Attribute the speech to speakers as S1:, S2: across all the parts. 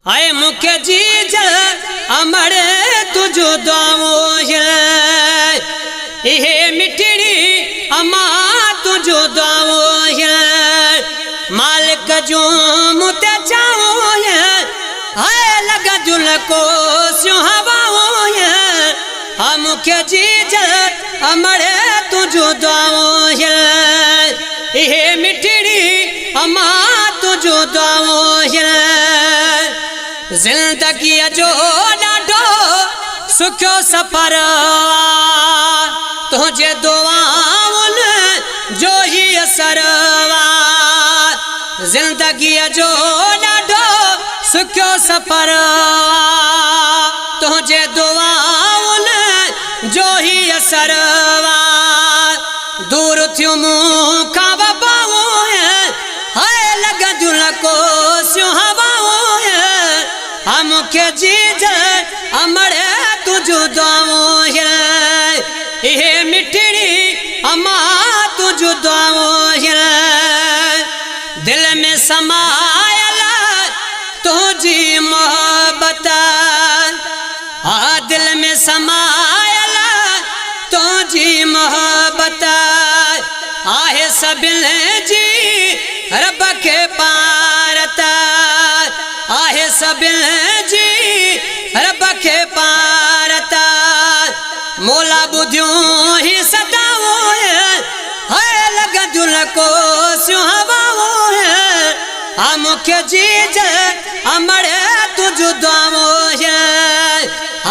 S1: आए मुख्य जीज अमरे तुझो दावो ये मिठड़ी अमा तुझो दावो मालिक जो मुते चावो आए लगा जुल को सुहावो हा मुख्य जीज अमरे तुझो दावो ये मिठड़ी अमा तुझो दावो जिंदगी जो ॾाढो सुखो सफ़र तुझे दुआउनि जो ही असर जिंदगी जो ॾाढो सुखो सफ़र तुझे दुआउनि जो ही असर दूर थियो मूं खां वबाओ हाय लॻ जुल को सुहावो मुख्य जीज अमरे तुझो दावो ये मिठड़ी अमा तुझो दावो दिल में समायल तुझी मोहब्बत दिल में समायल तुझी मोहब्बत आहे सबिल जी रब के पारत आहे सबिल जी रब के पारता मोला बुधियों ही सदाओ है लग जुल को सुहावो आ मुख्य जीज अमरे तुझो दावो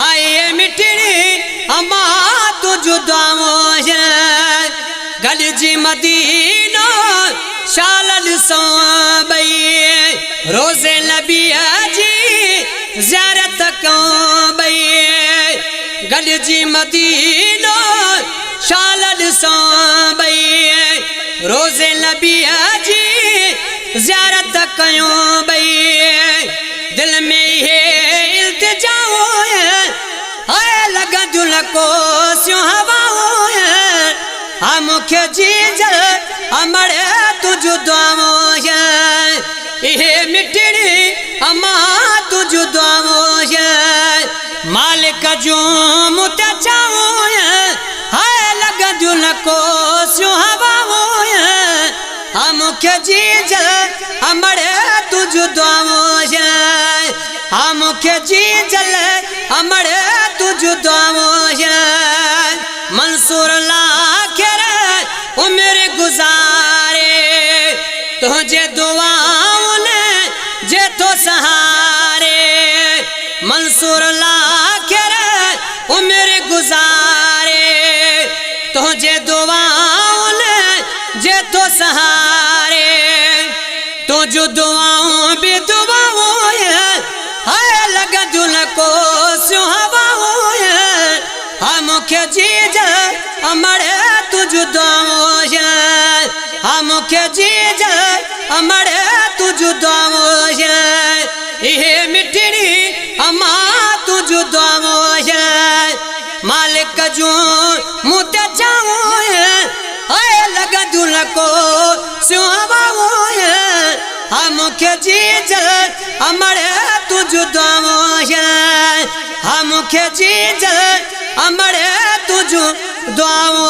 S1: आए मिठड़ी अमा तुझो दावो गल जी मदीनो शालल सो बई रोज़े नबिया जी ज़ियारत को बई गल जी मदीनो शालल सो बई रोज़े नबिया जी ज़ियारत कयो बई दिल में ये इल्तिजाओ है लगा जुल को सुहावो आ मुख्य जीज अमरे तुझो दावो ये मिठड़ी अमा तुझो दावो मालिक जो मुते चावो हाय लग जुल को सुहावो हा मुख्य जीज अमरे तुझो दावो हा मुख्य जीज अमरे तुझो दावो मंसूर लाखेर उम्र गुजारे तुझे दुआउनि जे तो सहारे मंसूर लाखेर उम्र गुजारे तुझे दुआउनि जे तो सहारे तुझो दुआऊं भी दुआओ हाय लग जुल को सुहावो हा मुख्य जीज अमरे तुझो दावो हा मुख्य जीज अमरे तुझो दावो ये मिठड़ी अमा तुझो दावो मालिक जो मुते चावो हाय लग जुल को सुहावो हा मुख्य जीज अमरे तुझो दावो हा मुख्य जीज अमरे तुझो दावो